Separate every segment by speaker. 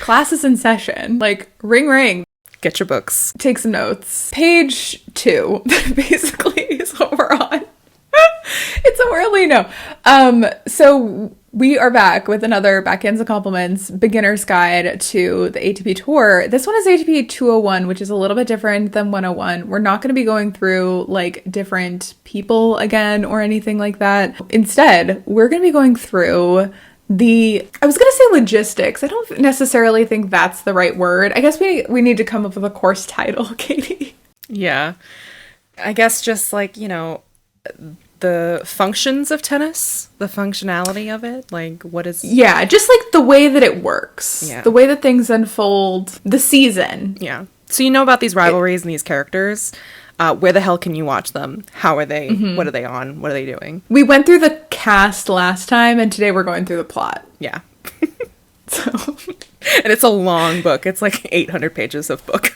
Speaker 1: Class is in session. Like, ring, ring.
Speaker 2: Get your books.
Speaker 1: Take some notes. Page 2, basically, is what we're on. It's so early. No. So we are back with another Backhands and Compliments beginner's guide to the ATP Tour. This one is ATP 201, which is a little bit different than 101. We're not going to be going through like different people again or anything like that. Instead, we're going to be going through I was going to say logistics. I don't necessarily think that's the right word. I guess we need to come up with a course title, Katie.
Speaker 2: Yeah. I guess just like, you know, the functions of tennis, the functionality of it, like what is...
Speaker 1: Yeah, just like the way that it works.
Speaker 2: Yeah.
Speaker 1: The way that things unfold, the season.
Speaker 2: Yeah. So you know about these rivalries and these characters. Where the hell can you watch them? How are they? Mm-hmm. What are they on? What are they doing?
Speaker 1: We went through the cast last time, and today we're going through the plot.
Speaker 2: Yeah.
Speaker 1: So...
Speaker 2: And it's a long book. It's like 800 pages of book.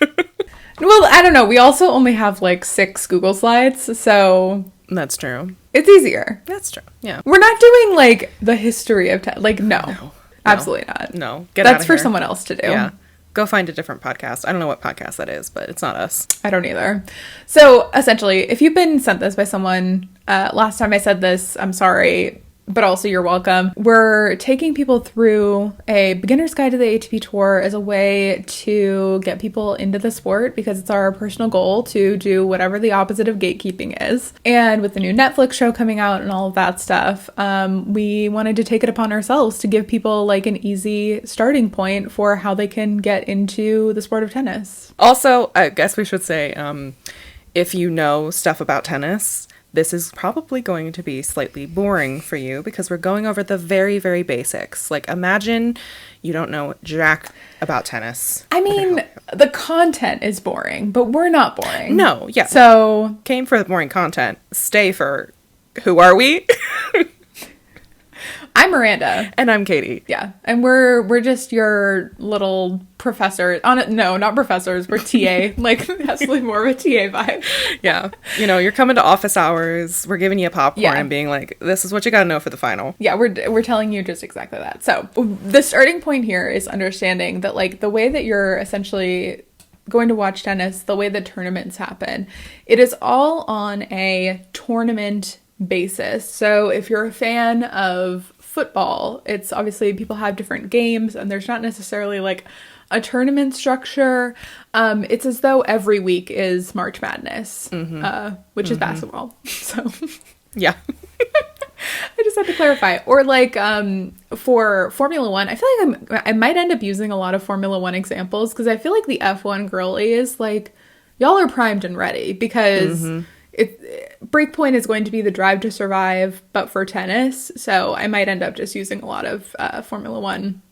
Speaker 1: Well, I don't know. We also only have like 6 Google slides, so...
Speaker 2: That's true.
Speaker 1: It's easier.
Speaker 2: That's true. Yeah.
Speaker 1: We're not doing like the history of like no. Absolutely not.
Speaker 2: No.
Speaker 1: That's for someone else to do.
Speaker 2: Yeah. Go find a different podcast. I don't know what podcast that is, but it's not us.
Speaker 1: I don't either. So essentially, if you've been sent this by someone, last time I said this, I'm sorry, but also you're welcome. We're taking people through a beginner's guide to the ATP Tour as a way to get people into the sport because it's our personal goal to do whatever the opposite of gatekeeping is. And with the new Netflix show coming out and all of that stuff, we wanted to take it upon ourselves to give people like an easy starting point for how they can get into the sport of tennis.
Speaker 2: Also, I guess we should say, if you know stuff about tennis, this is probably going to be slightly boring for you because we're going over the very, very basics. Like, imagine you don't know jack about tennis.
Speaker 1: I mean, the content is boring, but we're not boring.
Speaker 2: No, yeah.
Speaker 1: So...
Speaker 2: Came for the boring content. Stay for... Who are we?
Speaker 1: I'm Miranda.
Speaker 2: And I'm Katie.
Speaker 1: Yeah. And we're just your little professors. No, not professors. We're TA. Like, that's like more of a TA vibe.
Speaker 2: Yeah. You know, you're coming to office hours. We're giving you popcorn and being like, this is what you gotta know for the final.
Speaker 1: Yeah, we're telling you just exactly that. So, the starting point here is understanding that, like, the way that you're essentially going to watch tennis, the way that tournaments happen, it is all on a tournament basis. So, if you're a fan of football, it's obviously people have different games and there's not necessarily like a tournament structure. It's as though every week is March Madness, which is basketball. So
Speaker 2: yeah.
Speaker 1: I just had to clarify. Or like for Formula One, I feel like I might end up using a lot of Formula One examples because I feel like the F1 girlies, like, y'all are primed and ready because Breakpoint is going to be the drive to survive, but for tennis. So I might end up just using a lot of Formula One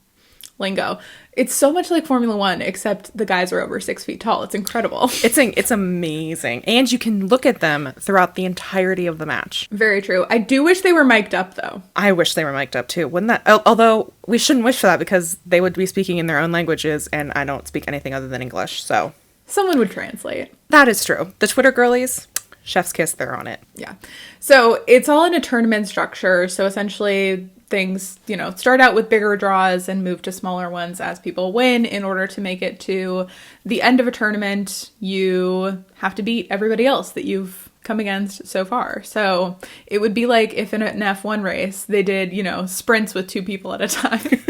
Speaker 1: lingo. It's so much like Formula One, except the guys are over 6 feet tall. It's incredible.
Speaker 2: It's amazing. And you can look at them throughout the entirety of the match.
Speaker 1: Very true. I do wish they were mic'd up, though.
Speaker 2: I wish they were mic'd up, too. Wouldn't that... Although, we shouldn't wish for that because they would be speaking in their own languages, and I don't speak anything other than English, so...
Speaker 1: Someone would translate.
Speaker 2: That is true. The Twitter girlies... Chef's kiss, they're on it.
Speaker 1: Yeah. So it's all in a tournament structure. So essentially things, you know, start out with bigger draws and move to smaller ones as people win. In order to make it to the end of a tournament, you have to beat everybody else that you've come against so far. So it would be like if in an F1 race, they did, you know, sprints with 2 people at a time.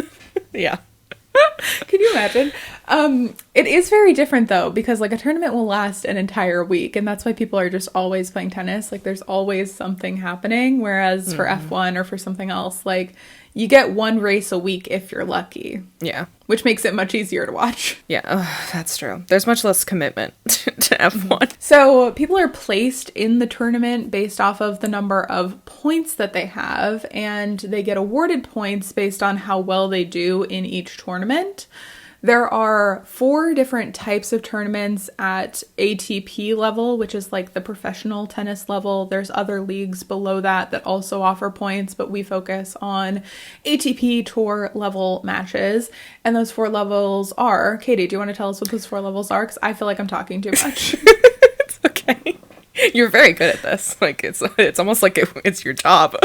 Speaker 2: Yeah.
Speaker 1: Can you imagine? It is very different though, because like a tournament will last an entire week and that's why people are just always playing tennis. Like there's always something happening. Whereas for F1 or for something else, like you get one race a week if you're lucky.
Speaker 2: Yeah.
Speaker 1: Which makes it much easier to watch.
Speaker 2: Yeah, that's true. There's much less commitment to F1.
Speaker 1: So people are placed in the tournament based off of the number of points that they have, and they get awarded points based on how well they do in each tournament. There are 4 different types of tournaments at ATP level, which is like the professional tennis level. There's other leagues below that that also offer points, but we focus on ATP tour level matches. And those 4 levels are... Katie, do you want to tell us what those 4 levels are? Because I feel like I'm talking too much.
Speaker 2: It's okay. You're very good at this. Like, it's almost like it's your job.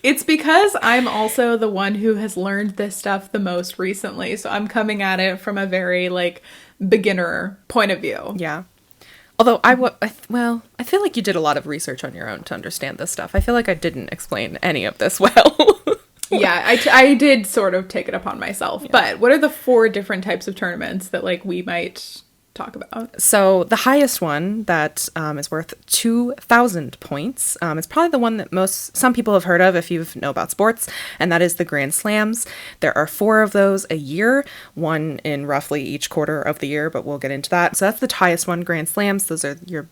Speaker 1: It's because I'm also the one who has learned this stuff the most recently. So I'm coming at it from a very, like, beginner point of view.
Speaker 2: Yeah. Although I feel like you did a lot of research on your own to understand this stuff. I feel like I didn't explain any of this well.
Speaker 1: Yeah, I did sort of take it upon myself. Yeah. But what are the 4 different types of tournaments that, like, we might talk about?
Speaker 2: So the highest one that is worth 2,000 points is probably the one that some people have heard of if you know about sports, and that is the Grand Slams. There are 4 of those a year, one in roughly each quarter of the year, but we'll get into that. So that's the highest one, Grand Slams. Those are your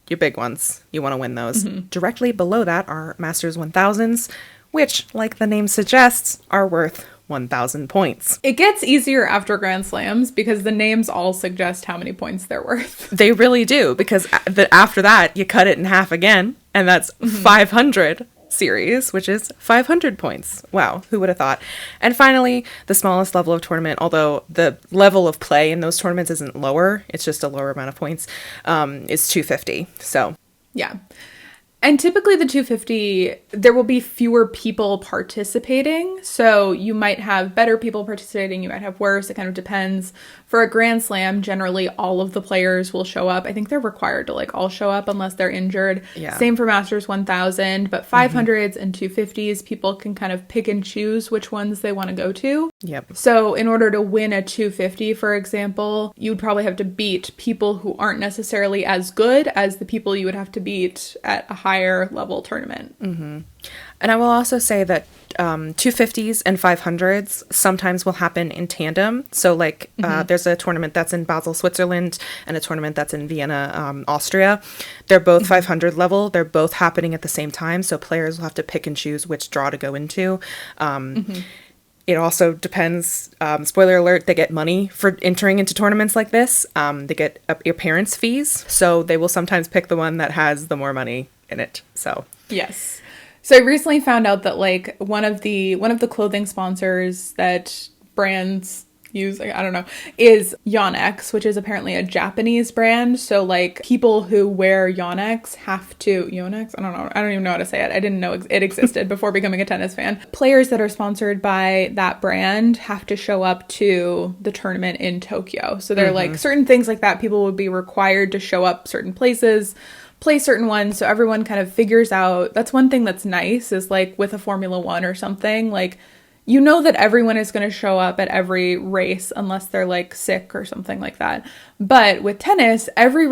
Speaker 2: big ones. You want to win those. Mm-hmm. Directly below that are Masters 1000s, which, like the name suggests, are worth 1,000 points.
Speaker 1: It gets easier after Grand Slams because the names all suggest how many points they're worth.
Speaker 2: They really do, because after that, you cut it in half again, and that's 500 series, which is 500 points. Wow, who would have thought? And finally, the smallest level of tournament, although the level of play in those tournaments isn't lower, it's just a lower amount of points, is 250. So,
Speaker 1: yeah. And typically the 250, there will be fewer people participating. So you might have better people participating, you might have worse. It kind of depends. For a Grand Slam, generally all of the players will show up. I think they're required to, like, all show up unless they're injured. Yeah. Same for Masters 1000, but 500s and 250s, people can kind of pick and choose which ones they want to go to.
Speaker 2: Yep.
Speaker 1: So in order to win a 250, for example, you would probably have to beat people who aren't necessarily as good as the people you would have to beat at a higher level tournament.
Speaker 2: Mm-hmm. And I will also say that 250s and 500s sometimes will happen in tandem. So, like, there's a tournament that's in Basel, Switzerland, and a tournament that's in Vienna, Austria. They're both 500 level. They're both happening at the same time. So players will have to pick and choose which draw to go into. It also depends. Spoiler alert, they get money for entering into tournaments like this. They get appearance fees. So they will sometimes pick the one that has the more money in it. So
Speaker 1: yes. So I recently found out that, like, one of the clothing sponsors that brands use, I don't know, is Yonex, which is apparently a Japanese brand. So, like, people who wear Yonex have to Yonex. I don't even know how to say it. I didn't know it existed before becoming a tennis fan. Players that are sponsored by that brand have to show up to the tournament in Tokyo. So they're like certain things like that. People would be required to show up certain places, play certain ones, so everyone kind of figures out. That's one thing that's nice is, like, with a Formula One or something, like, you know that everyone is going to show up at every race unless they're, like, sick or something like that. But with tennis, every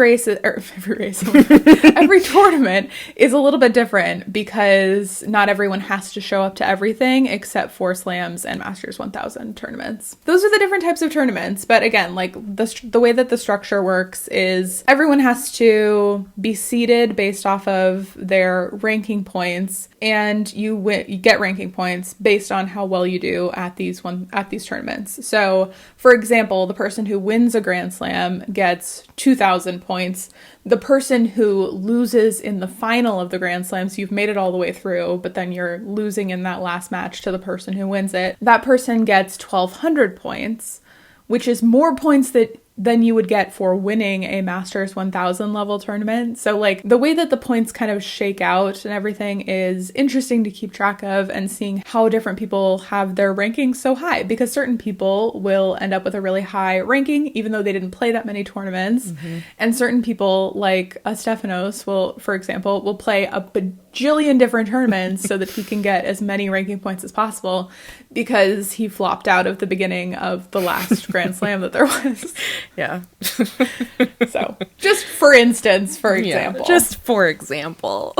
Speaker 1: tournament is a little bit different because not everyone has to show up to everything except for Slams and Masters 1000 tournaments. Those are the different types of tournaments. But again, like, the way that the structure works is everyone has to be seeded based off of their ranking points, and you get ranking points based on how well you do at these tournaments. So, for example, the person who wins a Grand Slam gets 2,000 points. The person who loses in the final of the Grand Slam, so you've made it all the way through, but then you're losing in that last match to the person who wins it, that person gets 1,200 points, which is more points than you would get for winning a Masters 1000 level tournament. So, like, the way that the points kind of shake out and everything is interesting to keep track of, and seeing how different people have their rankings so high, because certain people will end up with a really high ranking even though they didn't play that many tournaments. And certain people, like Stefanos, for example, will play a bajillion different tournaments so that he can get as many ranking points as possible because he flopped out of the beginning of the last Grand Slam that there was.
Speaker 2: Yeah.
Speaker 1: So, just for instance, for example.
Speaker 2: Yeah, just for example.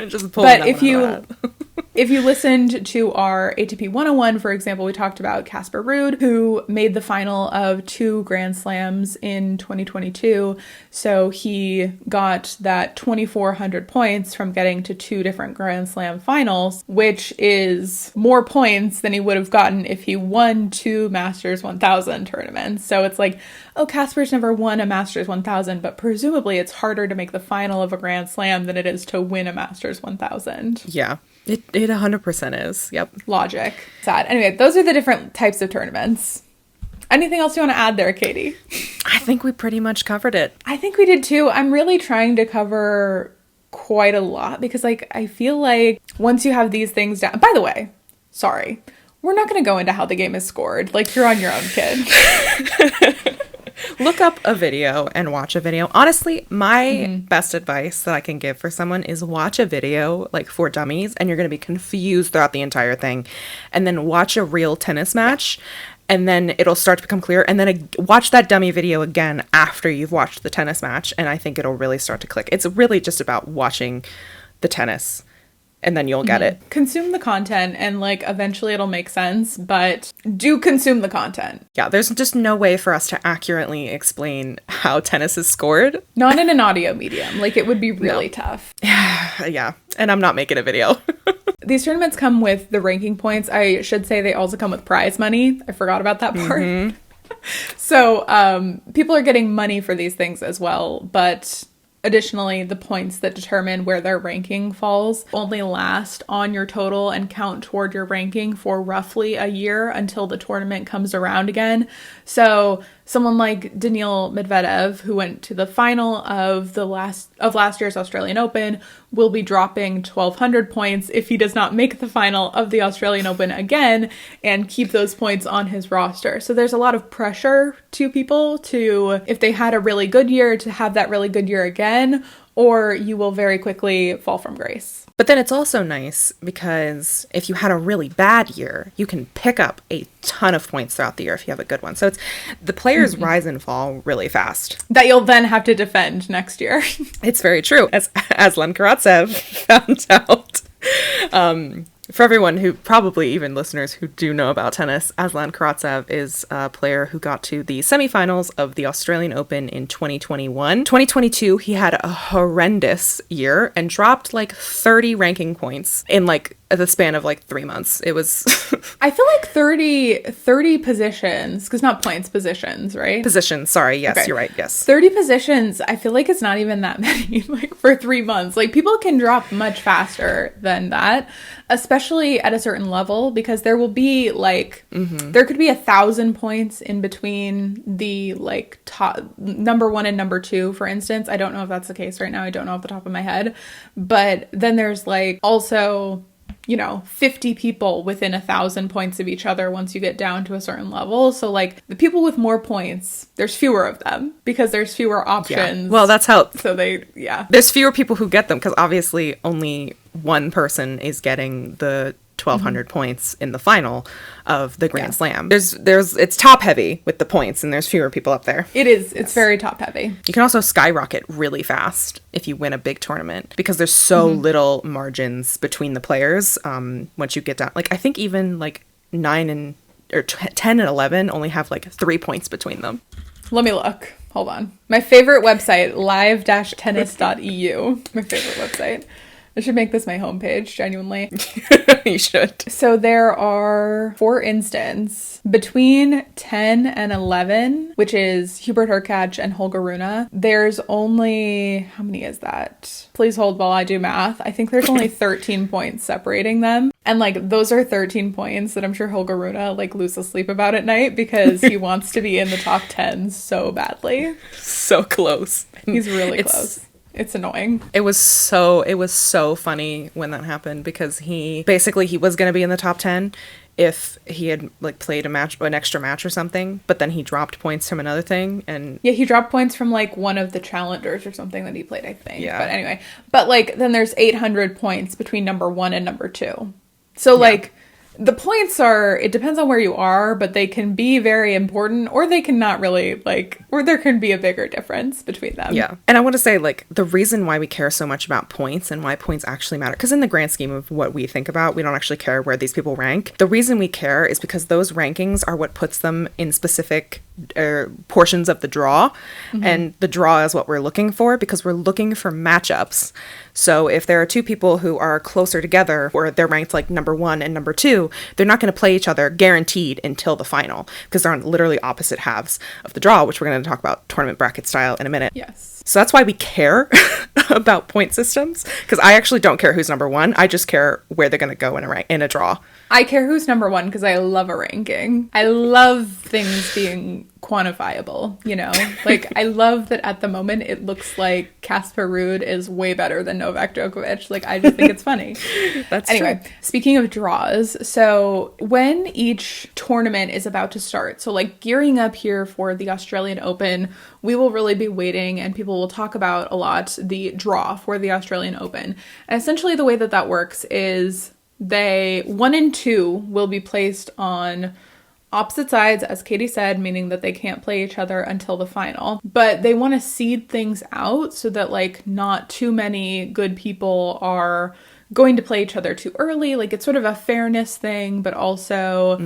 Speaker 2: Just
Speaker 1: but if you listened to our ATP 101, for example, we talked about Casper Ruud, who made the final of 2 Grand Slams in 2022. So he got that 2,400 points from getting to 2 different Grand Slam finals, which is more points than he would have gotten if he won 2 Masters 1000 tournaments. So it's like, oh, Casper's never won a Masters 1000, but presumably it's harder to make the final of a Grand Slam than it is to win a Masters 1000.
Speaker 2: Yeah. It 100% is. Yep.
Speaker 1: Logic. Sad. Anyway, those are the different types of tournaments. Anything else you want to add there, Katie?
Speaker 2: I think we pretty much covered it.
Speaker 1: I think we did too. I'm really trying to cover quite a lot because like I feel like once you have these things down, by the way, sorry, we're not going to go into how the game is scored. Like, you're on your own, kid.
Speaker 2: Look up a video and watch a video. Honestly, my best advice that I can give for someone is watch a video like for dummies, and you're going to be confused throughout the entire thing. And then watch a real tennis match, and then it'll start to become clear. And then watch that dummy video again after you've watched the tennis match, and I think it'll really start to click. It's really just about watching the tennis, and then you'll get it.
Speaker 1: Consume the content, and like eventually it'll make sense, but do consume the content.
Speaker 2: Yeah, there's just no way for us to accurately explain how tennis is scored.
Speaker 1: Not in an audio medium. Like, it would be really tough.
Speaker 2: Yeah, and I'm not making a video.
Speaker 1: These tournaments come with the ranking points. I should say they also come with prize money. I forgot about that part. So people are getting money for these things as well, but additionally, the points that determine where their ranking falls only last on your total and count toward your ranking for roughly a year until the tournament comes around again. So someone like Daniil Medvedev, who went to the final of last year's Australian Open, will be dropping 1,200 points if he does not make the final of the Australian Open again and keep those points on his roster. So there's a lot of pressure to people to, if they had a really good year, to have that really good year again, or you will very quickly fall from grace.
Speaker 2: But then it's also nice because if you had a really bad year, you can pick up a ton of points throughout the year if you have a good one. So it's the players rise and fall really fast.
Speaker 1: That you'll then have to defend next year.
Speaker 2: It's very true. As Aslan Karatsev found out. For everyone who, probably even listeners who do know about tennis, Aslan Karatsev is a player who got to the semifinals of the Australian Open in 2021. 2022, he had a horrendous year and dropped like 30 ranking points in like the span of like 3 months. It was...
Speaker 1: I feel like 30 positions, because not points, positions, right?
Speaker 2: Positions, sorry. Yes,
Speaker 1: okay.
Speaker 2: You're right. Yes.
Speaker 1: 30 positions, I feel like it's not even that many, like for 3 months. Like, people can drop much faster than that, especially at a certain level, because there will be like, there could be 1,000 points in between the like top number 1 and number 2, for instance. I don't know if that's the case right now. I don't know off the top of my head. But then there's like also, 50 people within 1,000 points of each other once you get down to a certain level. So like the people with more points, there's fewer of them because there's fewer options.
Speaker 2: Yeah. Well, that's how.
Speaker 1: So there's
Speaker 2: fewer people who get them because obviously only one person is getting the 1,200 points in the final of the Grand Slam. It's top heavy with the points, and there's fewer people up there.
Speaker 1: It is. It's very top heavy.
Speaker 2: You can also skyrocket really fast if you win a big tournament because there's so little margins between the players. Once you get down, like I think even like 10 and 11 only have like 3 points between them.
Speaker 1: Let me look. Hold on. My favorite website, live-tennis.eu. My favorite website. I should make this my homepage, genuinely.
Speaker 2: You should.
Speaker 1: So there are, for instance, between 10 and 11, which is Hubert Hurkacz and Holger Rune, there's only, how many is that? Please hold while I do math. I think there's only 13 points separating them. And like, those are 13 points that I'm sure Holger Rune like loses sleep about at night because he wants to be in the top 10 so badly.
Speaker 2: So close.
Speaker 1: He's really close. It's annoying.
Speaker 2: It was so funny when that happened because he was going to be in the top 10 if he had like played an extra match or something, but then he dropped points from another thing. And
Speaker 1: yeah, he dropped points from like one of the challengers or something that he played, I think.
Speaker 2: Yeah.
Speaker 1: But anyway, like then there's 800 points between number 1 and number 2. So like the points it depends on where you are, but they can be very important or they can not really or there can be a bigger difference between them.
Speaker 2: Yeah. And I want to say like the reason why we care so much about points and why points actually matter, because in the grand scheme of what we think about, we don't actually care where these people rank. The reason we care is because those rankings are what puts them in specific portions of the draw. And the draw is what we're looking for because we're looking for matchups. So if there are two people who are closer together or they're ranked like number 1 and number 2, they're not going to play each other guaranteed until the final because they're on literally opposite halves of the draw, which we're going to talk about tournament bracket style in a minute.
Speaker 1: Yes.
Speaker 2: So that's why we care about point systems, because I actually don't care who's number 1. I just care where they're going to go in a draw.
Speaker 1: I care who's number 1 because I love a ranking. I love things being quantifiable, you know? Like, I love that at the moment it looks like Casper Ruud is way better than Novak Djokovic. Like, I just think it's funny.
Speaker 2: That's
Speaker 1: anyway,
Speaker 2: true.
Speaker 1: Speaking of draws, so when each tournament is about to start, so like gearing up here for the Australian Open, we will really be waiting and people will talk about a lot the draw for the Australian Open. And essentially the way that that works is 1 and 2 will be placed on opposite sides, as Katie said, meaning that they can't play each other until the final. But they want to seed things out so that like not too many good people are going to play each other too early. Like, it's sort of a fairness thing, but also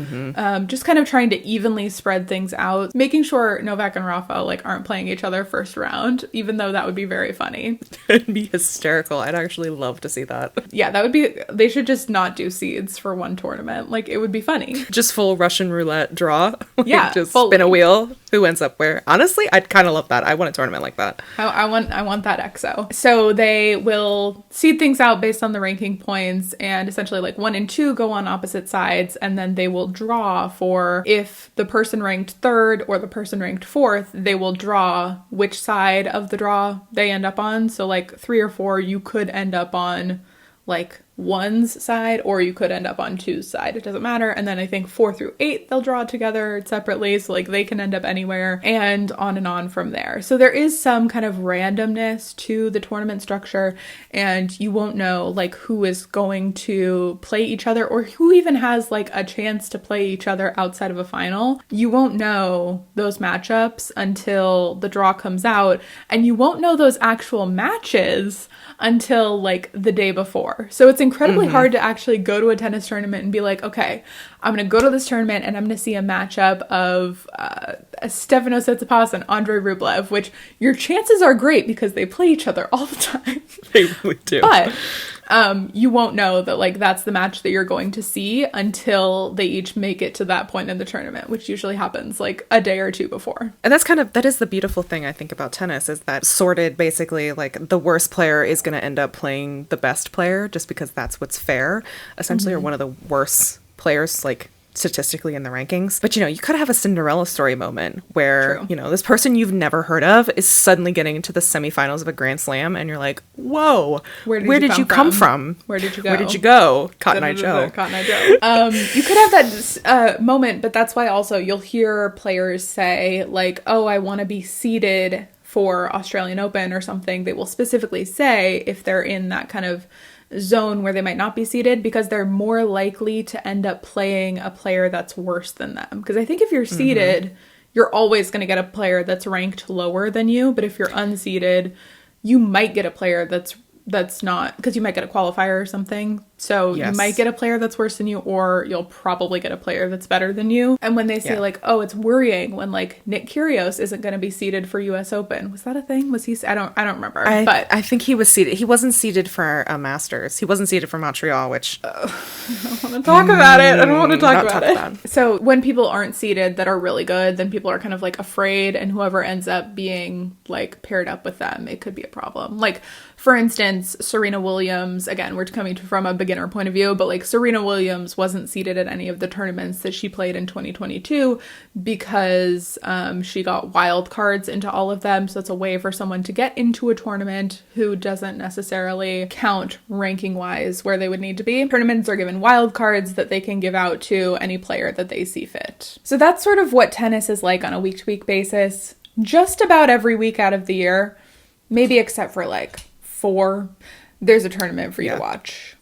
Speaker 1: just kind of trying to evenly spread things out, making sure Novak and Rafa like aren't playing each other first round, even though that would be very funny.
Speaker 2: It'd be hysterical. I'd actually love to see that.
Speaker 1: Yeah, that would be, they should just not do seeds for one tournament. Like, it would be funny.
Speaker 2: Just full Russian roulette draw. Like,
Speaker 1: Yeah,
Speaker 2: just
Speaker 1: fully.
Speaker 2: spin a wheel. Who ends up where? Honestly, I'd kind of love that. I want a tournament like that.
Speaker 1: I want that EXO. So they will seed things out based on the ranking points, and essentially like 1 and 2 go on opposite sides, and then they will draw for if the person ranked 3rd or the person ranked 4th, they will draw which side of the draw they end up on. So like 3 or 4, you could end up on like 1's side, or you could end up on 2's side. It doesn't matter. And then I think 4 through 8, they'll draw together separately. So like they can end up anywhere, and on from there. So there is some kind of randomness to the tournament structure, and you won't know like who is going to play each other or who even has like a chance to play each other outside of a final. You won't know those matchups until the draw comes out, and you won't know those actual matches until like the day before. So it's incredibly hard to actually go to a tennis tournament and be like, okay, I'm going to go to this tournament and I'm going to see a matchup of Stefanos Tsitsipas and Andrei Rublev, which your chances are great because they play each other all the time.
Speaker 2: They really do.
Speaker 1: But you won't know that like that's the match that you're going to see until they each make it to that point in the tournament, which usually happens like a day or two before.
Speaker 2: And that is the beautiful thing I think about tennis, is that sorted basically like the worst player is going to end up playing the best player just because that's what's fair, essentially, or one of the worst players like statistically in the rankings. But you could have a Cinderella story moment where
Speaker 1: True.
Speaker 2: This person you've never heard of is suddenly getting into the semifinals of a Grand Slam, and you're like, whoa, where did you come from?
Speaker 1: Where did you go?
Speaker 2: Where did you go? Cotton Eye Joe.
Speaker 1: Cotton Eye Joe. You could have that moment, but that's why also you'll hear players say like, oh, I want to be seeded for Australian Open or something. They will specifically say if they're in that kind of zone where they might not be seeded, because they're more likely to end up playing a player that's worse than them. Because I think if you're seeded, you're always going to get a player that's ranked lower than you. But if you're unseeded, you might get a player that's not, because you might get a qualifier or something. So you might get a player that's worse than you, or you'll probably get a player that's better than you. And when they say like, oh, it's worrying when like Nick Kyrgios isn't going to be seeded for US Open. Was that a thing? Was he? I don't remember. But
Speaker 2: I think he was seeded. He wasn't seeded for a Masters. He wasn't seeded for Montreal, which
Speaker 1: I don't want to talk about it. I don't want to talk about it. So when people aren't seeded that are really good, then people are kind of like afraid, and whoever ends up being like paired up with them, it could be a problem. Like, for instance, Serena Williams, again, we're coming from a beginner point of view, but like Serena Williams wasn't seeded at any of the tournaments that she played in 2022 because she got wild cards into all of them. So it's a way for someone to get into a tournament who doesn't necessarily count ranking wise where they would need to be. Tournaments are given wild cards that they can give out to any player that they see fit. So that's sort of what tennis is like on a week-to-week basis, just about every week out of the year, maybe except for like 4. There's a tournament for you to watch.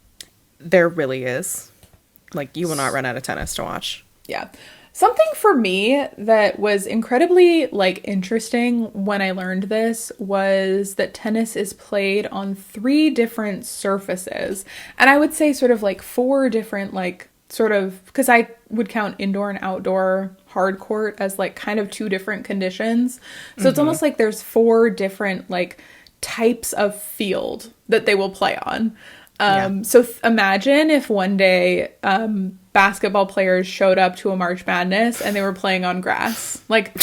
Speaker 2: There really is. Like, you will not run out of tennis to watch.
Speaker 1: Yeah. Something for me that was incredibly like interesting when I learned this was that tennis is played on 3 different surfaces. And I would say sort of like 4 different like sort of, because I would count indoor and outdoor hard court as like kind of 2 different conditions. So it's almost like there's 4 different like types of field that they will play on. So imagine if one day basketball players showed up to a March Madness and they were playing on grass. Like,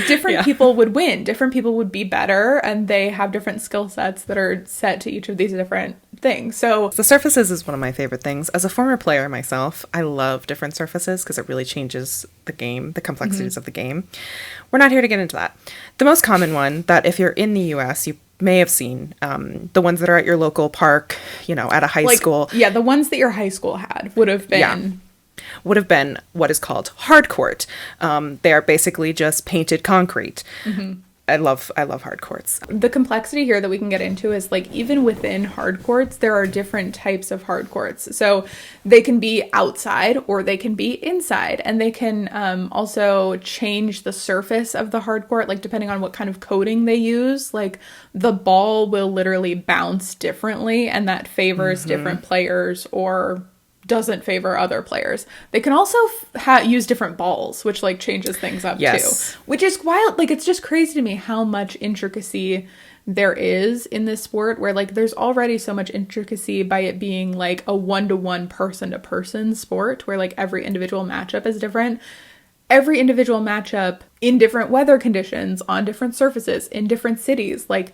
Speaker 1: different people would win. Different people would be better, and they have different skill sets that are set to each of these different thing. So
Speaker 2: the surfaces is one of my favorite things. As a former player myself, I love different surfaces because it really changes the game, the complexities of the game. We're not here to get into that. The most common one that if you're in the US, you may have seen, the ones that are at your local park, you know, at a high school.
Speaker 1: Yeah, the ones that your high school had would have been
Speaker 2: what is called hard court. They are basically just painted concrete. I love hard courts.
Speaker 1: The complexity here that we can get into is like even within hard courts, there are different types of hard courts. So they can be outside or they can be inside, and they can also change the surface of the hard court, like depending on what kind of coating they use. Like the ball will literally bounce differently, and that favors different players or doesn't favor other players. They can also use different balls, which like changes things up too, which is wild. Like it's just crazy to me how much intricacy there is in this sport, where like there's already so much intricacy by it being like a 1-to-1 person-to-person sport, where like every individual matchup is different. Every individual matchup in different weather conditions, on different surfaces, in different cities, like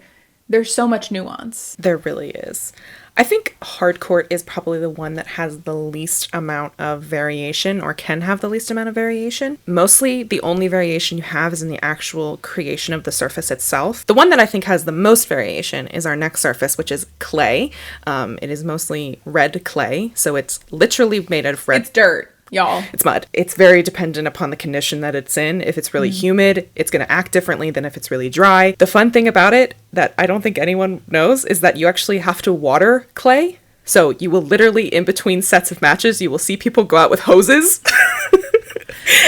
Speaker 1: there's so much nuance.
Speaker 2: There really is. I think hard court is probably the one that has the least amount of variation, or can have the least amount of variation. Mostly the only variation you have is in the actual creation of the surface itself. The one that I think has the most variation is our next surface, which is clay. It is mostly red clay, so it's literally made out of red.
Speaker 1: It's dirt. Y'all.
Speaker 2: It's mud. It's very dependent upon the condition that it's in. If it's really humid, it's going to act differently than if it's really dry. The fun thing about it that I don't think anyone knows is that you actually have to water clay. So you will literally, in between sets of matches, you will see people go out with hoses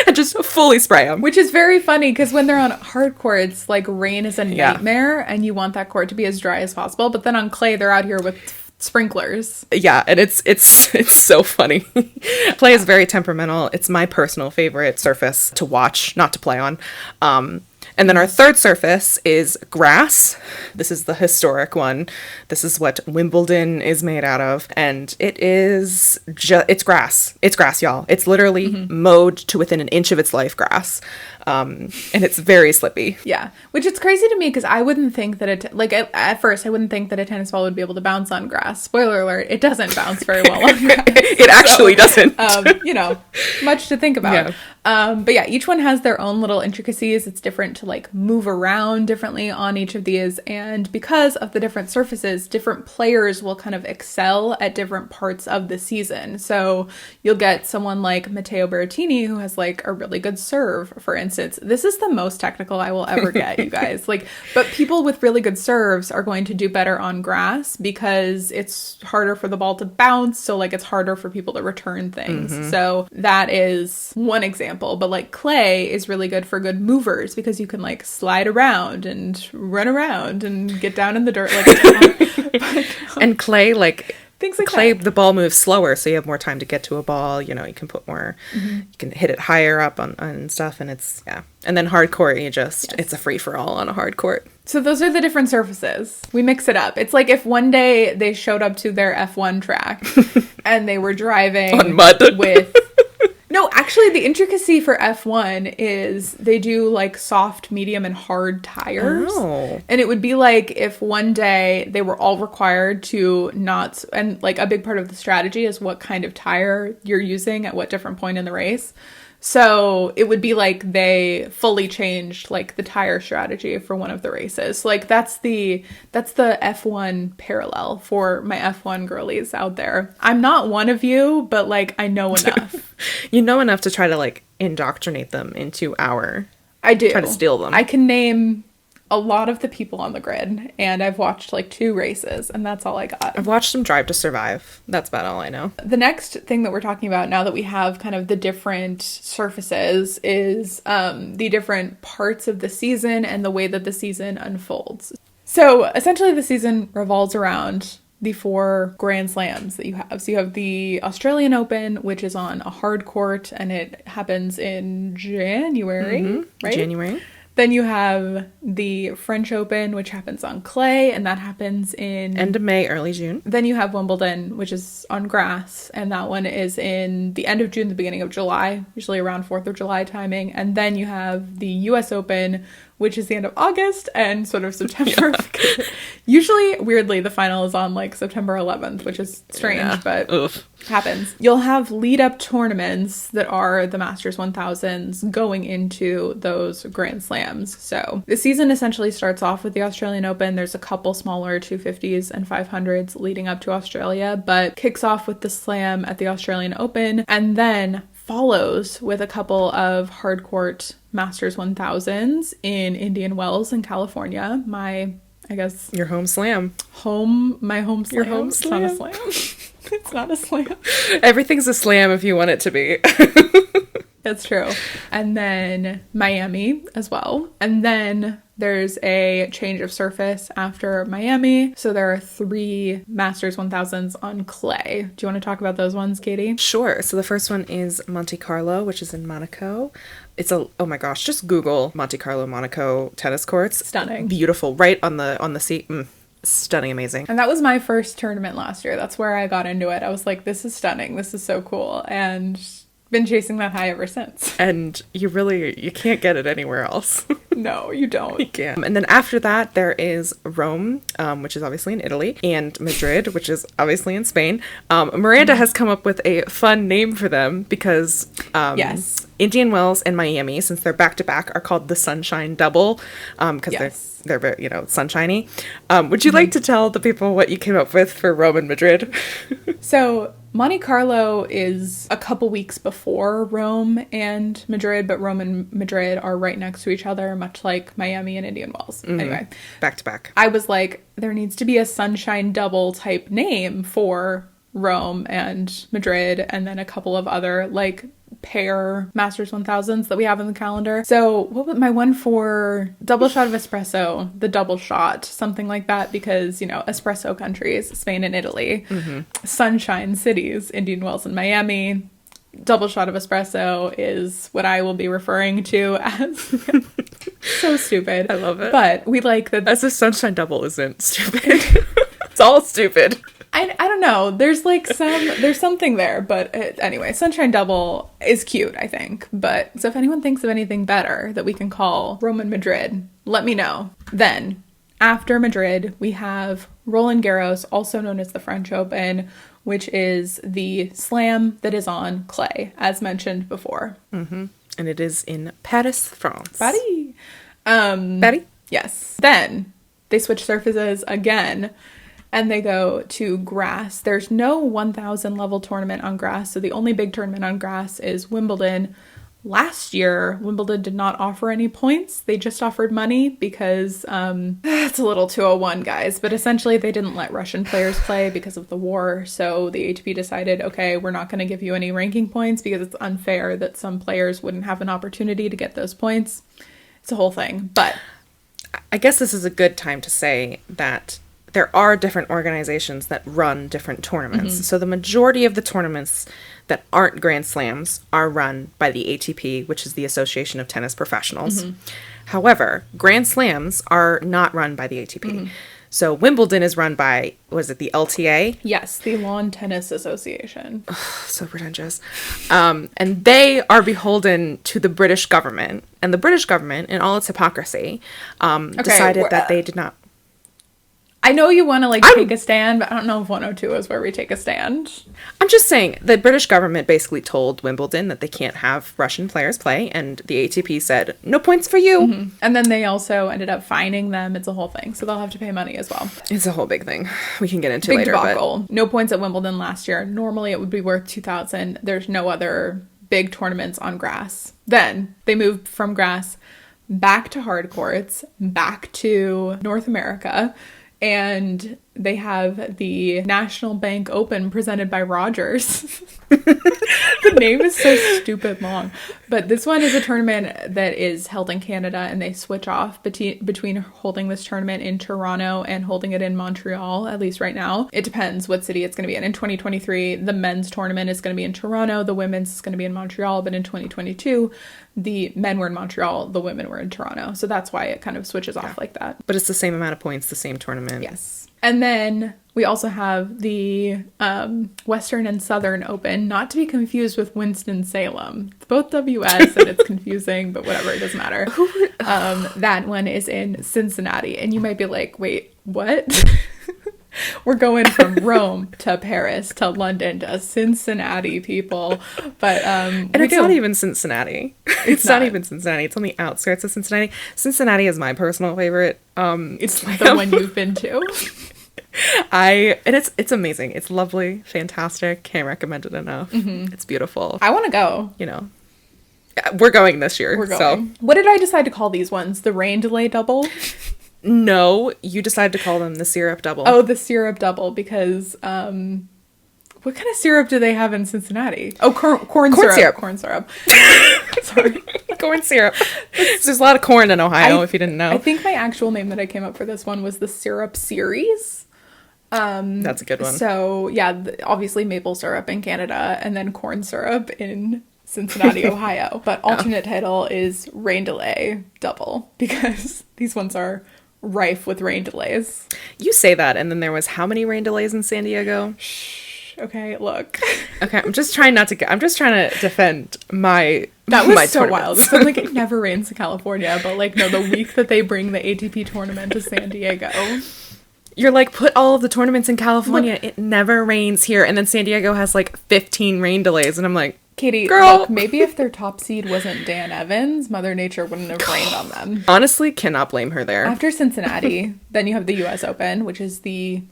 Speaker 2: and just fully spray them.
Speaker 1: Which is very funny because when they're on hard courts, like rain is a nightmare and you want that court to be as dry as possible. But then on clay, they're out here with sprinklers.
Speaker 2: Yeah, and it's so funny. Clay is very temperamental. It's my personal favorite surface to watch, not to play on. And then our third surface is grass. This is the historic one. This is what Wimbledon is made out of. And it's grass. It's grass, y'all. It's literally mowed to within an inch of its life grass. And it's very slippy.
Speaker 1: Yeah, which is crazy to me because I wouldn't think that at first I wouldn't think that a tennis ball would be able to bounce on grass. Spoiler alert, it doesn't bounce very well on grass.
Speaker 2: It actually doesn't.
Speaker 1: You know, much to think about. But yeah, each one has their own little intricacies. It's different to like move around differently on each of these. And because of the different surfaces, different players will kind of excel at different parts of the season. So you'll get someone like Matteo Berrettini who has like a really good serve, for instance. This is the most technical I will ever get, you guys. But people with really good serves are going to do better on grass because it's harder for the ball to bounce. So like it's harder for people to return things. So that is one example. But like clay is really good for good movers because you can like slide around and run around and get down in the dirt like a dog.
Speaker 2: And clay, like
Speaker 1: things like
Speaker 2: clay,
Speaker 1: that.
Speaker 2: the ball moves slower, so you have more time to get to a ball. You know, you can put more, you can hit it higher up on stuff, and it's, And then hard court, it's a free-for-all on a hard court.
Speaker 1: So those are the different surfaces. We mix it up. It's like if one day they showed up to their F1 track and they were driving
Speaker 2: on mud
Speaker 1: with... No, actually, the intricacy for F1 is they do like soft, medium, and hard tires.
Speaker 2: Oh.
Speaker 1: And it would be like if one day they were all required to not, and like a big part of the strategy is what kind of tire you're using at what different point in the race. So it would be like they fully changed like the tire strategy for one of the races. So, like that's the F1 parallel for my F1 girlies out there. I'm not one of you, but like I know enough.
Speaker 2: You know enough to try to like indoctrinate them into our...
Speaker 1: I do.
Speaker 2: Try to steal them.
Speaker 1: I can name a lot of the people on the grid, and I've watched like 2 races, and that's all I got.
Speaker 2: I've watched them Drive to Survive. That's about all I know.
Speaker 1: The next thing that we're talking about now that we have kind of the different surfaces is the different parts of the season and the way that the season unfolds. So essentially the season revolves around the 4 Grand Slams that you have. So you have the Australian Open, which is on a hard court, and it happens in January, right?
Speaker 2: January.
Speaker 1: Then you have the French Open, which happens on clay, and that happens in...
Speaker 2: end of May, early June.
Speaker 1: Then you have Wimbledon, which is on grass, and that one is in the end of June, the beginning of July, usually around 4th of July timing. And then you have the US Open, which is the end of August and sort of September. Usually, weirdly, the final is on like September 11th, which is strange, but
Speaker 2: Oof.
Speaker 1: happens. You'll have lead-up tournaments that are the Masters 1000s going into those Grand Slams. So the season essentially starts off with the Australian Open. There's a couple smaller 250s and 500s leading up to Australia, but kicks off with the Slam at the Australian Open and then follows with a couple of hardcourt Masters 1000s in Indian Wells in California.
Speaker 2: Your home slam.
Speaker 1: My home slam.
Speaker 2: Your home
Speaker 1: It's
Speaker 2: slam.
Speaker 1: not a slam. It's not a slam.
Speaker 2: Everything's a slam if you want it to be.
Speaker 1: That's true. And then Miami as well. And then there's a change of surface after Miami. So there are 3 Masters 1000s on clay. Do you want to talk about those ones, Katie?
Speaker 2: Sure. So the first one is Monte Carlo, which is in Monaco. Oh my gosh, just Google Monte Carlo, Monaco tennis courts.
Speaker 1: Stunning.
Speaker 2: Beautiful. Right on the sea. Stunning, amazing.
Speaker 1: And that was my first tournament last year. That's where I got into it. I was like, this is stunning. This is so cool. And been chasing that high ever since.
Speaker 2: And you can't get it anywhere else.
Speaker 1: No, you don't.
Speaker 2: You can't. And then after that, there is Rome, which is obviously in Italy, and Madrid, which is obviously in Spain. Miranda has come up with a fun name for them because
Speaker 1: yes.
Speaker 2: Indian Wells and Miami, since they're back to back, are called the Sunshine Double because they're very, sunshiny. Would you like to tell the people what you came up with for Rome and Madrid?
Speaker 1: So Monte Carlo is a couple weeks before Rome and Madrid, but Rome and Madrid are right next to each other, much like Miami and Indian Wells. Mm-hmm. Anyway.
Speaker 2: Back to back.
Speaker 1: I was like, there needs to be a Sunshine Double type name for Rome and Madrid, and then a couple of other like pair Masters 1000s that we have in the calendar. So what was my one for double shot of espresso, the double shot, something like that, because espresso countries, Spain and Italy, sunshine cities, Indian Wells and Miami. Double shot of espresso is what I will be referring to as so stupid.
Speaker 2: I love it.
Speaker 1: But we like that.
Speaker 2: As if Sunshine Double isn't stupid. It's all stupid.
Speaker 1: I don't know. There's like there's something there, but anyway, Sunshine Double is cute, I think. But so if anyone thinks of anything better that we can call Rome and Madrid, let me know. Then after Madrid, we have Roland Garros, also known as the French Open, which is the slam that is on clay, as mentioned before.
Speaker 2: Mm-hmm. And it is in Paris, France.
Speaker 1: Paris.
Speaker 2: Paris?
Speaker 1: Yes. Then they switch surfaces again. And they go to grass. There's no 1,000 level tournament on grass. So the only big tournament on grass is Wimbledon. Last year, Wimbledon did not offer any points. They just offered money because it's a little 201, guys. But essentially, they didn't let Russian players play because of the war. So the ATP decided, okay, we're not going to give you any ranking points because it's unfair that some players wouldn't have an opportunity to get those points. It's a whole thing. But
Speaker 2: I guess this is a good time to say that there are different organizations that run different tournaments. Mm-hmm. So the majority of the tournaments that aren't Grand Slams are run by the ATP, which is the Association of Tennis Professionals. Mm-hmm. However, Grand Slams are not run by the ATP. Mm-hmm. So Wimbledon is run by, was it the LTA?
Speaker 1: Yes, the Lawn Tennis Association.
Speaker 2: So pretentious. And they are beholden to the British government. And the British government, in all its hypocrisy, decided that they did not.
Speaker 1: I know you want to take a stand, but I don't know if 102 is where we take a stand.
Speaker 2: I'm just saying the British government basically told Wimbledon that they can't have Russian players play, and the ATP said, no points for you.
Speaker 1: Mm-hmm. And then they also ended up fining them. It's a whole thing. So they'll have to pay money as well.
Speaker 2: It's a whole big thing we can get into
Speaker 1: big
Speaker 2: later.
Speaker 1: Debacle. But no points at Wimbledon last year. Normally it would be worth 2,000. There's no other big tournaments on grass. Then they moved from grass back to hard courts, back to North America. And they have the National Bank Open presented by Rogers. The name is so stupid long. But this one is a tournament that is held in Canada, and they switch off between holding this tournament in Toronto and holding it in Montreal, at least right now. It depends what city it's going to be in. In 2023, the men's tournament is going to be in Toronto, the women's is going to be in Montreal, but in 2022, the men were in Montreal, the women were in Toronto. So that's why it kind of switches off like that.
Speaker 2: But it's the same amount of points, the same tournament.
Speaker 1: Yes. And then we also have the Western and Southern Open, not to be confused with Winston-Salem. It's both WS and it's confusing, but whatever, it doesn't matter. That one is in Cincinnati. And you might be like, wait, What? We're going from Rome to Paris to London to Cincinnati, people. But
Speaker 2: and it's not even Cincinnati. It's not even Cincinnati. It's on the outskirts of Cincinnati. Cincinnati is my personal favorite.
Speaker 1: It's the one you've been to.
Speaker 2: It's amazing. It's lovely, fantastic. Can't recommend it enough. Mm-hmm. It's beautiful.
Speaker 1: I want to go.
Speaker 2: You know, we're going this year. We're going.
Speaker 1: So. What did I decide to call these ones? The rain delay double?
Speaker 2: No, you decided to call them the syrup double.
Speaker 1: Oh, the syrup double, because what kind of syrup do they have in Cincinnati? Oh, corn syrup. Corn syrup. Sorry.
Speaker 2: Corn syrup. There's a lot of corn in Ohio, if you didn't know.
Speaker 1: I think my actual name that I came up for this one was the syrup series.
Speaker 2: That's a good one.
Speaker 1: So, yeah, obviously maple syrup in Canada, and then corn syrup in Cincinnati, Ohio. But alternate title is rain delay double, because these ones are rife with rain delays.
Speaker 2: You say that, and then there was how many rain delays in San Diego?
Speaker 1: Shh. Okay, look.
Speaker 2: Okay, I'm just trying to defend my
Speaker 1: That was
Speaker 2: my
Speaker 1: so wild. It's like it never rains in California, but like no, the week that they bring the ATP tournament to San Diego.
Speaker 2: You're like, put all of the tournaments in California. It never rains here, and then San Diego has like 15 rain delays, and I'm like,
Speaker 1: Katie,
Speaker 2: girl,
Speaker 1: look, maybe if their top seed wasn't Dan Evans, Mother Nature wouldn't have rained on them.
Speaker 2: Honestly, cannot blame her there.
Speaker 1: After Cincinnati, then you have the US Open, which is the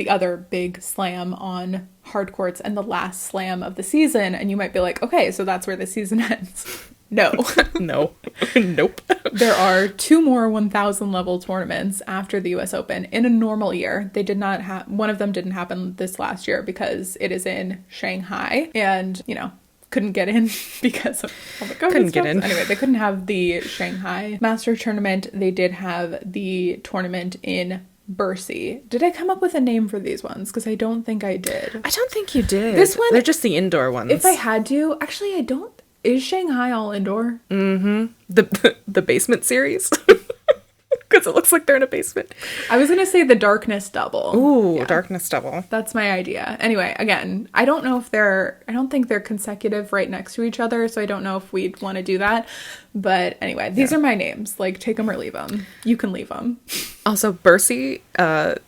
Speaker 1: other big slam on hard courts and the last slam of the season, and you might be like, okay, so that's where the season ends. No.
Speaker 2: No. Nope.
Speaker 1: There are 2 more 1,000 level tournaments after the US Open in a normal year. They did not have, one of them didn't happen this last year because it is in Shanghai, and, you know, couldn't get in because of all the COVID
Speaker 2: couldn't
Speaker 1: stuff.
Speaker 2: get in.
Speaker 1: Anyway, they couldn't have the Shanghai Master Tournament. They did have the tournament in Bercy. Did I come up with a name for these ones? Because I don't think I did.
Speaker 2: I don't think you did.
Speaker 1: This one,
Speaker 2: they're just the indoor ones.
Speaker 1: If I had to, actually, I don't. Is Shanghai all indoor?
Speaker 2: Mm-hmm. The basement series. Because it looks like they're in a basement.
Speaker 1: I was going to say the Darkness Double.
Speaker 2: Ooh, yeah. Darkness Double.
Speaker 1: That's my idea. Anyway, again, I don't think they're consecutive right next to each other, so I don't know if we'd want to do that. But anyway, these are my names. Like, take them or leave them. You can leave them.
Speaker 2: Also, Bercy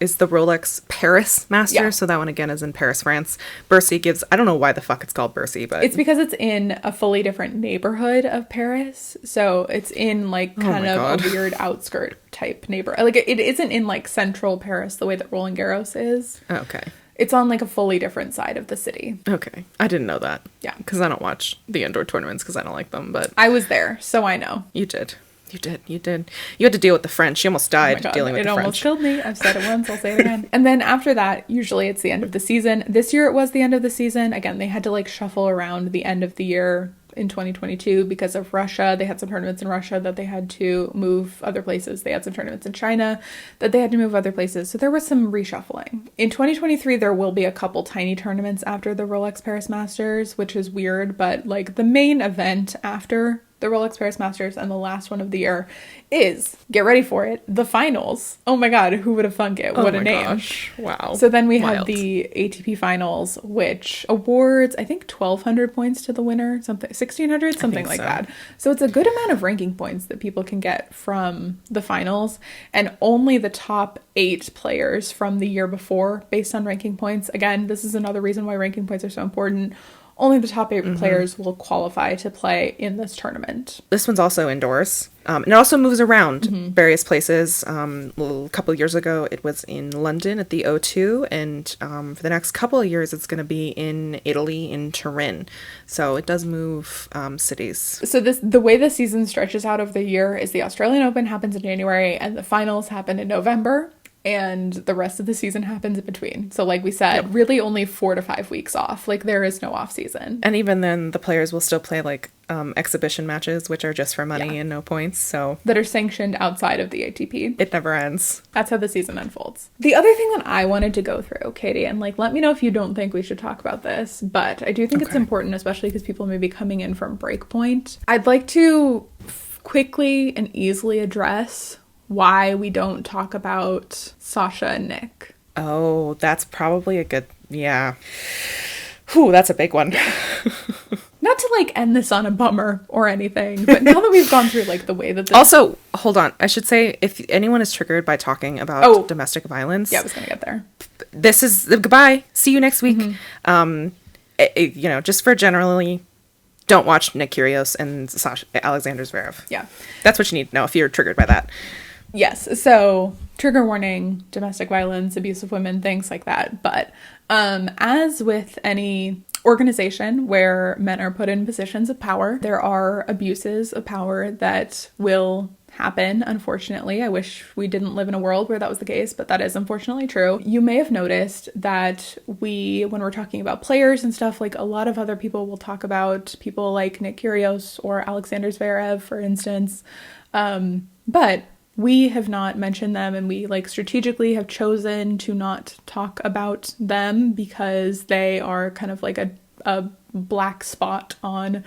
Speaker 2: is the Rolex Paris Master,
Speaker 1: yeah.
Speaker 2: So that one again is in Paris, France. Bercy gives, I don't know why the fuck it's called Bercy, but...
Speaker 1: It's because it's in a fully different neighborhood of Paris, so it's in, like, kind of a weird outskirt type neighborhood. Like, it isn't in, like, central Paris the way that Roland Garros is.
Speaker 2: Okay.
Speaker 1: It's on, like, a fully different side of the city.
Speaker 2: Okay. I didn't know that.
Speaker 1: Yeah.
Speaker 2: Because I don't watch the indoor tournaments because I don't like them, but...
Speaker 1: I was there, so I know.
Speaker 2: You did. You did. You had to deal with the French. You almost died dealing with the French. It almost
Speaker 1: killed me. I've said it once, I'll say it again. And then after that, usually it's the end of the season. This year it was the end of the season. Again, they had to, like, shuffle around the end of the year in 2022 because of Russia. They had some tournaments in Russia that they had to move other places. They had some tournaments in China that they had to move other places. So there was some reshuffling. In 2023, there will be a couple tiny tournaments after the Rolex Paris Masters, which is weird, but, like, the main event after the Rolex Paris Masters and the last one of the year is, get ready for it, the finals. Oh my god, who would have thunk it? What a name.
Speaker 2: Gosh. Wow.
Speaker 1: So then we have the ATP finals, which awards, I think, 1,200 points to the winner, something 1,600, something like that. So it's a good amount of ranking points that people can get from the finals, and only the top 8 players from the year before based on ranking points. Again, this is another reason why ranking points are so important. Only the top 8 players will qualify to play in this tournament.
Speaker 2: This one's also indoors. And it also moves around various places. A couple of years ago, it was in London at the O2. And for the next couple of years, it's going to be in Italy, in Turin. So it does move cities. So
Speaker 1: the way the season stretches out over the year is the Australian Open happens in January and the finals happen in November. And the rest of the season happens in between. So like we said, really only 4 to 5 weeks off. Like, there is no off season.
Speaker 2: And even then, the players will still play, like, exhibition matches, which are just for money and no points, so...
Speaker 1: That are sanctioned outside of the ATP.
Speaker 2: It never ends.
Speaker 1: That's how the season unfolds. The other thing that I wanted to go through, Katie, and, like, let me know if you don't think we should talk about this, but I do think it's important, especially because people may be coming in from Breakpoint. I'd like to quickly and easily address why we don't talk about Sasha and Nick.
Speaker 2: Oh, that's probably a good... Yeah. Whew, that's a big one.
Speaker 1: not to like end this on a bummer or anything, but now that we've gone through like the way that this...
Speaker 2: Also, hold on. I should say, if anyone is triggered by talking about domestic violence...
Speaker 1: Yeah, I was going to get there.
Speaker 2: This is... Goodbye. See you next week. Just for generally... Don't watch Nick Kyrgios and Alexander Zverev.
Speaker 1: Yeah.
Speaker 2: That's what you need to know if you're triggered by that.
Speaker 1: Yes. So, trigger warning, domestic violence, abuse of women, things like that. But as with any organization where men are put in positions of power, there are abuses of power that will happen, unfortunately. I wish we didn't live in a world where that was the case, but that is unfortunately true. You may have noticed that when we're talking about players and stuff, like a lot of other people will talk about people like Nick Kyrgios or Alexander Zverev, for instance. But we have not mentioned them, and we like strategically have chosen to not talk about them because they are kind of like a black spot on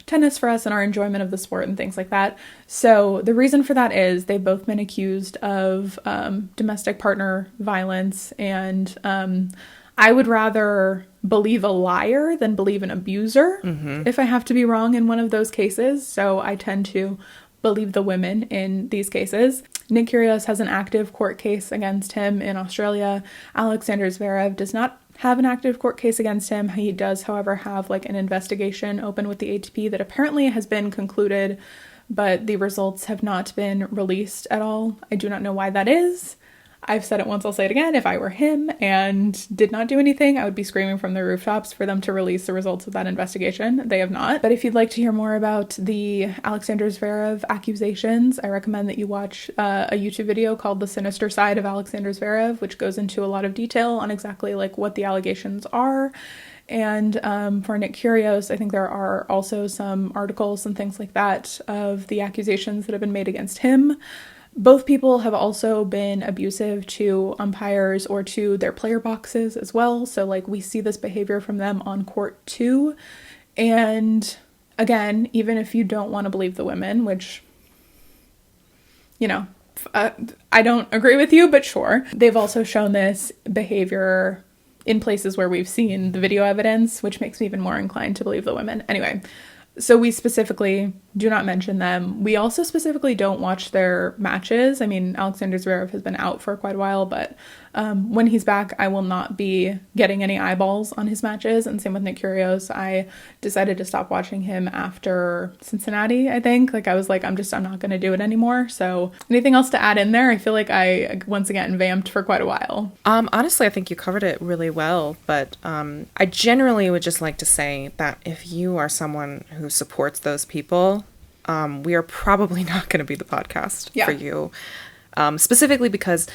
Speaker 1: tennis for us and our enjoyment of the sport and things like that. So the reason for that is they've both been accused of domestic partner violence, and I would rather believe a liar than believe an abuser if I have to be wrong in one of those cases. So I tend to believe the women in these cases. Nick Kyrgios has an active court case against him in Australia. Alexander Zverev does not have an active court case against him. He does, however, have like an investigation open with the ATP that apparently has been concluded, but the results have not been released at all. I do not know why that is. I've said it once, I'll say it again. If I were him and did not do anything, I would be screaming from the rooftops for them to release the results of that investigation. They have not. But if you'd like to hear more about the Alexander Zverev accusations, I recommend that you watch a YouTube video called The Sinister Side of Alexander Zverev, which goes into a lot of detail on exactly like what the allegations are. And for Nick Kyrgios, I think there are also some articles and things like that of the accusations that have been made against him. Both people have also been abusive to umpires or to their player boxes as well. So, like, we see this behavior from them on court too. And again, even if you don't want to believe the women, which, I don't agree with you, but sure. They've also shown this behavior in places where we've seen the video evidence, which makes me even more inclined to believe the women. Anyway, so we specifically do not mention them. We also specifically don't watch their matches. I mean, Alexander Zverev has been out for quite a while, but when he's back, I will not be getting any eyeballs on his matches. And same with Nick Kyrgios. I decided to stop watching him after Cincinnati, I think. Like, I was like, I'm not going to do it anymore. So anything else to add in there? I feel like I, once again, vamped for quite a while.
Speaker 2: Honestly, I think you covered it really well. But I generally would just like to say that if you are someone who supports those people, we are probably not going to be the podcast for you. Specifically because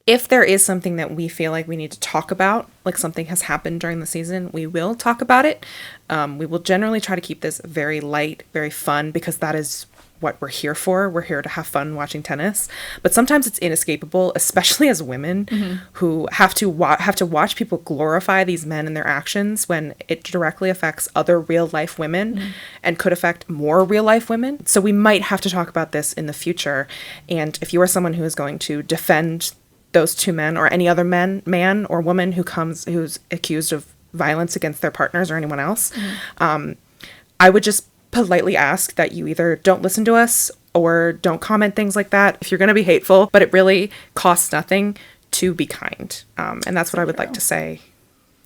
Speaker 2: if there is something that we feel like we need to talk about, like something has happened during the season, we will talk about it. We will generally try to keep this very light, very fun, because that is what we're here for. We're here to have fun watching tennis. But sometimes it's inescapable, especially as women who have to watch people glorify these men and their actions when it directly affects other real life women and could affect more real life women. So we might have to talk about this in the future. And if you are someone who is going to defend those two men or any other man or woman who's accused of violence against their partners or anyone else, I would just politely ask that you either don't listen to us or don't comment things like that if you're going to be hateful, but it really costs nothing to be kind. And that's what I would like to say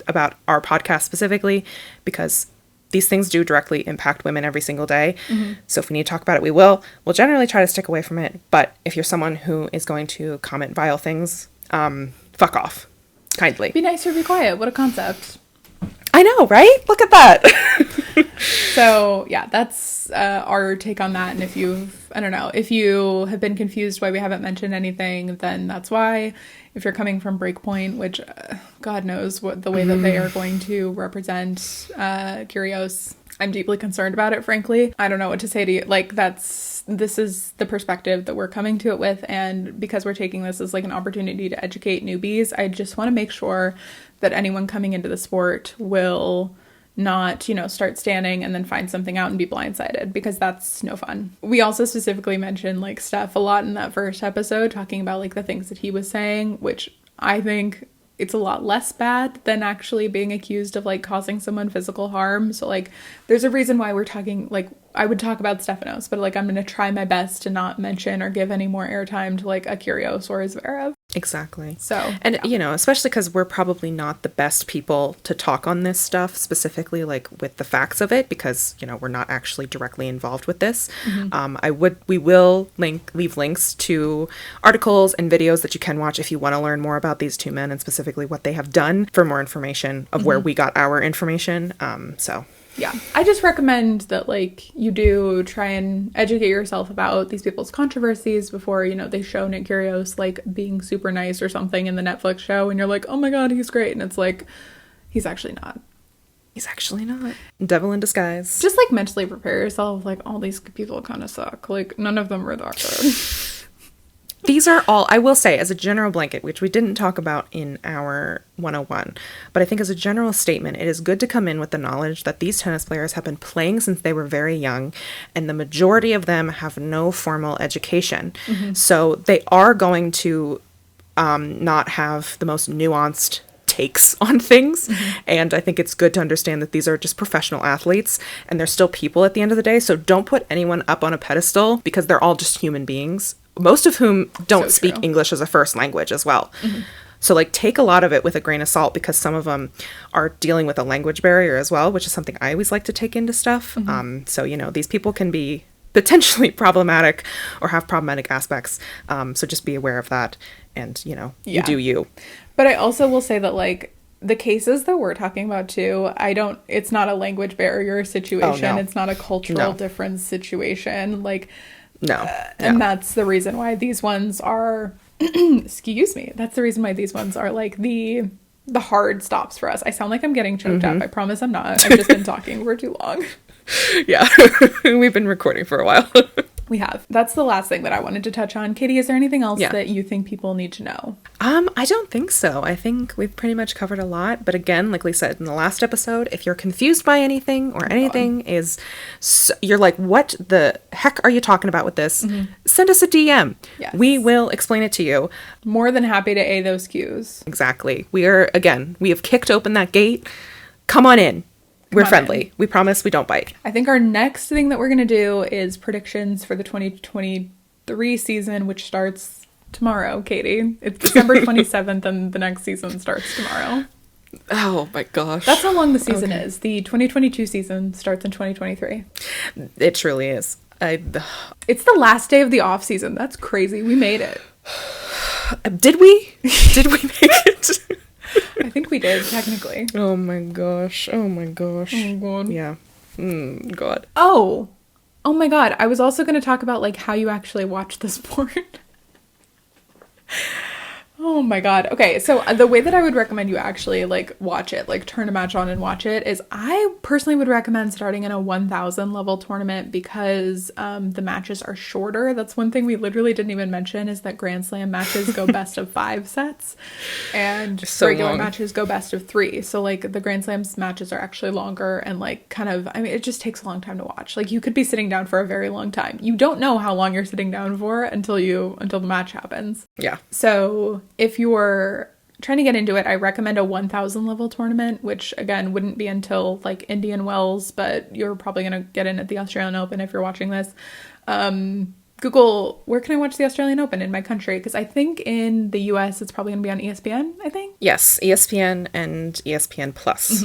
Speaker 2: about our podcast specifically, because these things do directly impact women every single day. So if we need to talk about it, we will. We'll generally try to stick away from it. But if you're someone who is going to comment vile things, fuck off. Kindly.
Speaker 1: Be nice or be quiet. What a concept.
Speaker 2: I know, right? Look at that.
Speaker 1: So yeah, that's our take on that. And if you have been confused why we haven't mentioned anything, then that's why. If you're coming from Breakpoint, which God knows what the way that they are going to represent Kyrgios, I'm deeply concerned about it, frankly. I don't know what to say to you. Like, this is the perspective that we're coming to it with. And because we're taking this as like an opportunity to educate newbies, I just want to make sure that anyone coming into the sport will not, start standing and then find something out and be blindsided, because that's no fun. We also specifically mentioned like Steph a lot in that first episode, talking about like the things that he was saying, which I think it's a lot less bad than actually being accused of like causing someone physical harm. So like there's a reason why we're talking, like I would talk about Stefanos, but like I'm going to try my best to not mention or give any more airtime to like a Kyrgios or a Zverev.
Speaker 2: Exactly.
Speaker 1: So,
Speaker 2: and
Speaker 1: yeah.
Speaker 2: you know, especially because we're probably not the best people to talk on this stuff, specifically like with the facts of it, because, you know, we're not actually directly involved with this. We will leave links to articles and videos that you can watch if you want to learn more about these two men and specifically what they have done for more information of where we got our information. So
Speaker 1: yeah, I just recommend that like you do try and educate yourself about these people's controversies before, you know, they show Nick Kyrgios like being super nice or something in the Netflix show and you're like, oh my god, he's great, and it's like he's actually not.
Speaker 2: He's actually not. Devil in disguise.
Speaker 1: Just like mentally prepare yourself, like all these people kind of suck, like none of them are that good.
Speaker 2: These are all, I will say, as a general blanket, which we didn't talk about in our 101, but I think as a general statement, it is good to come in with the knowledge that these tennis players have been playing since they were very young, and the majority of them have no formal education. So they are going to not have the most nuanced takes on things, and I think it's good to understand that these are just professional athletes and they're still people at the end of the day, so don't put anyone up on a pedestal because they're all just human beings, most of whom don't speak English as a first language as well. So like take a lot of it with a grain of salt because some of them are dealing with a language barrier as well, which is something I always like to take into stuff. So, you know, these people can be potentially problematic or have problematic aspects, so just be aware of that, and you know, you do you.
Speaker 1: But I also will say that like the cases that we're talking about too, it's not a language barrier situation. It's not a cultural difference situation. Like, and that's the reason why these ones are, excuse me, that's the reason why these ones are like the hard stops for us. I sound like I'm getting choked up. I promise I'm not. I've just been talking for too long.
Speaker 2: Yeah, we've been recording for a while.
Speaker 1: We have. That's the last thing that I wanted to touch on. Katie, is there anything else that you think people need to know?
Speaker 2: I don't think so. I think we've pretty much covered a lot. But again, like we said in the last episode, if you're confused by anything or anything you're like, what the heck are you talking about with this? Send us a DM.
Speaker 1: Yes.
Speaker 2: We will explain it to you.
Speaker 1: More than happy to A those cues.
Speaker 2: Exactly. We have kicked open that gate. Come on in. We're friendly. We promise we don't bite.
Speaker 1: I think our next thing that we're going to do is predictions for the 2023 season, which starts tomorrow, Katie. It's December 27th and the next season starts tomorrow.
Speaker 2: Oh my gosh.
Speaker 1: That's how long the season is. The 2022 season starts in 2023.
Speaker 2: It truly is.
Speaker 1: It's the last day of the off season. That's crazy. We made it.
Speaker 2: Did we? Did we make it?
Speaker 1: I think we did, technically.
Speaker 2: Oh my gosh. Oh my gosh.
Speaker 1: Oh god.
Speaker 2: Yeah. God.
Speaker 1: Oh my god. I was also going to talk about like how you actually watch the sport. Oh my god. Okay, so the way that I would recommend you actually like watch it, like turn a match on and watch it, is I personally would recommend starting in a 1000 level tournament because the matches are shorter. That's one thing we literally didn't even mention, is that Grand Slam matches go best of 5 sets and regular matches go best of 3. So like the Grand Slams matches are actually longer and like kind of, I mean, it just takes a long time to watch. Like you could be sitting down for a very long time. You don't know how long you're sitting down for until the match happens.
Speaker 2: Yeah.
Speaker 1: So if you're trying to get into it, I recommend a 1000 level tournament, which again wouldn't be until like Indian Wells, but you're probably going to get in at the Australian Open if you're watching this. Google, where can I watch the Australian Open in my country? Because I think in the US it's probably going to be on ESPN, I think.
Speaker 2: Yes, ESPN and ESPN Plus.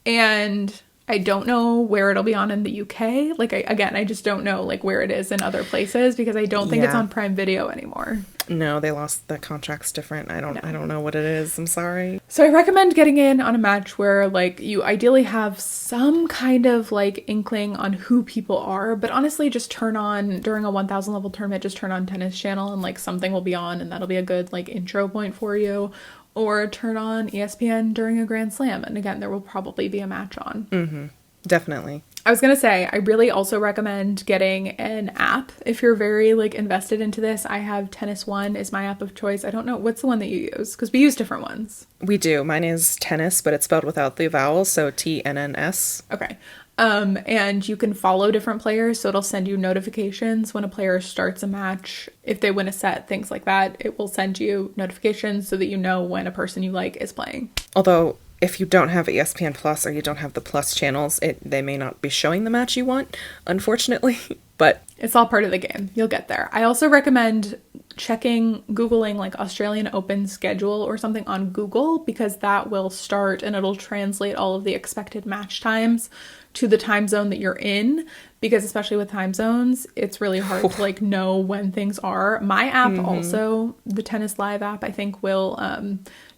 Speaker 1: And I don't know where it'll be on in the UK. Like, I just don't know like where it is in other places because I don't think it's on Prime Video anymore.
Speaker 2: No, they lost the contracts different. I don't know what it is. I'm sorry.
Speaker 1: So I recommend getting in on a match where like you ideally have some kind of like inkling on who people are, but honestly just turn on during a 1000 level tournament, just turn on Tennis Channel and like something will be on and that'll be a good like intro point for you. Or turn on ESPN during a Grand Slam. And again, there will probably be a match on.
Speaker 2: Definitely.
Speaker 1: I was gonna say, I really also recommend getting an app if you're very like invested into this. I have Tennis One is my app of choice. I don't know, what's the one that you use? Because we use different ones.
Speaker 2: We do. Mine is tennis, but it's spelled without the vowel, so TNNS.
Speaker 1: Okay. And you can follow different players, so it'll send you notifications when a player starts a match. If they win a set, things like that, it will send you notifications so that you know when a person you like is playing.
Speaker 2: Although, if you don't have ESPN Plus or you don't have the Plus channels, they may not be showing the match you want, unfortunately, but...
Speaker 1: It's all part of the game. You'll get there. I also recommend Googling like Australian Open schedule or something on Google, because that will start and it'll translate all of the expected match times to the time zone that you're in, because especially with time zones, it's really hard to like know when things are. My app also, the Tennis Live app, I think will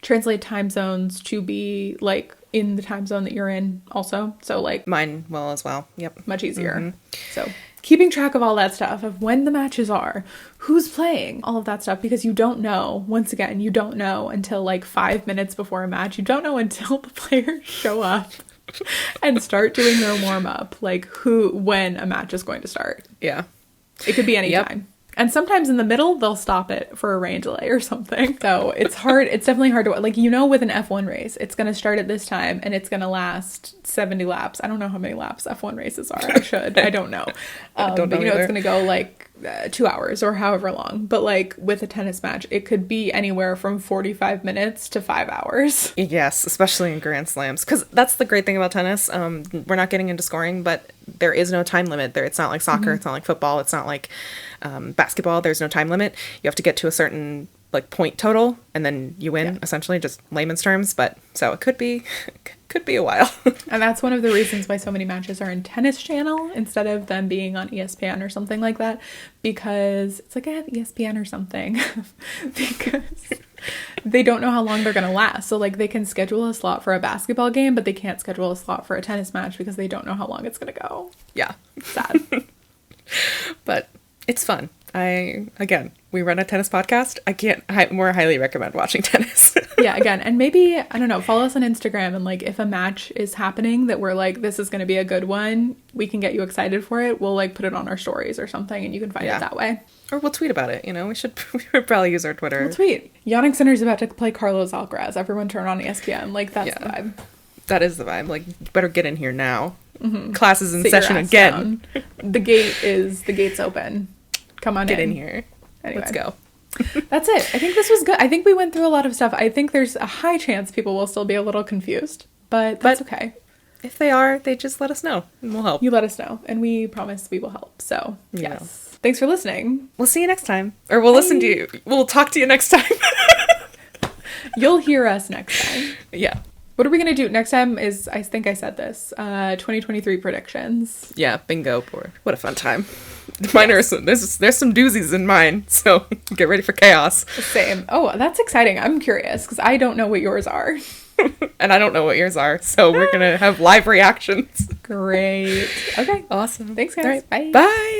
Speaker 1: translate time zones to be like in the time zone that you're in also. So like
Speaker 2: mine will as well. Yep.
Speaker 1: Much easier. So keeping track of all that stuff, of when the matches are, who's playing, all of that stuff, because you don't know, once again, you don't know until like 5 minutes before a match. You don't know until the players show up and start doing their warm-up, like when a match is going to start.
Speaker 2: Yeah.
Speaker 1: It could be any time. And sometimes in the middle, they'll stop it for a rain delay or something. So it's hard. It's definitely hard to, like, you know, with an F1 race, it's going to start at this time and it's going to last 70 laps. I don't know how many laps F1 races are. I should. I don't know. But you know, it's going to go like 2 hours or however long. But like with a tennis match, it could be anywhere from 45 minutes to 5 hours.
Speaker 2: Yes, especially in Grand Slams. Because that's the great thing about tennis. We're not getting into scoring, but there is no time limit there. It's not like soccer. It's not like football. It's not like basketball. There's no time limit. You have to get to a certain like point total and then you win, essentially, just layman's terms. But so it could be a while.
Speaker 1: And that's one of the reasons why so many matches are in Tennis Channel instead of them being on ESPN or something like that, because it's like, I have ESPN or something. Because they don't know how long they're going to last. So like they can schedule a slot for a basketball game, but they can't schedule a slot for a tennis match because they don't know how long it's going to go.
Speaker 2: Yeah.
Speaker 1: Sad.
Speaker 2: But it's fun. We run a tennis podcast. I can't more highly recommend watching tennis.
Speaker 1: Yeah, again, and maybe, I don't know, follow us on Instagram, and like if a match is happening that we're like, this is going to be a good one, we can get you excited for it, we'll like put it on our stories or something and you can find it that way.
Speaker 2: Or we'll tweet about it, you know, we should probably use our Twitter.
Speaker 1: We'll tweet. Yawning Center's about to play Carlos Alcaraz. Everyone turn on ESPN. Like, that's the vibe. That
Speaker 2: is the vibe. Like, you better get in here now. Class is in
Speaker 1: Sit
Speaker 2: session again.
Speaker 1: The gate's open. Come on
Speaker 2: Get in here.
Speaker 1: Anyway.
Speaker 2: Let's go.
Speaker 1: That's it. I think this was good. I think we went through a lot of stuff. I think there's a high chance people will still be a little confused, but that's okay.
Speaker 2: If they are, they just let us know and we'll help.
Speaker 1: You let us know and we promise we will help. So, yes. Thanks for listening.
Speaker 2: We'll see you next time. Or we'll listen to you. We'll talk to you next time.
Speaker 1: You'll hear us next time.
Speaker 2: Yeah.
Speaker 1: What are we going to do next time is, I think I said this, 2023 predictions.
Speaker 2: Yeah, bingo board. What a fun time. Mine are there's some doozies in mine, so get ready for chaos.
Speaker 1: Same. Oh, that's exciting. I'm curious because I don't know what yours are.
Speaker 2: And I don't know what yours are, so we're going to have live reactions.
Speaker 1: Great. Okay.
Speaker 2: Awesome.
Speaker 1: Thanks, guys.
Speaker 2: All right.
Speaker 1: Bye.
Speaker 2: Bye.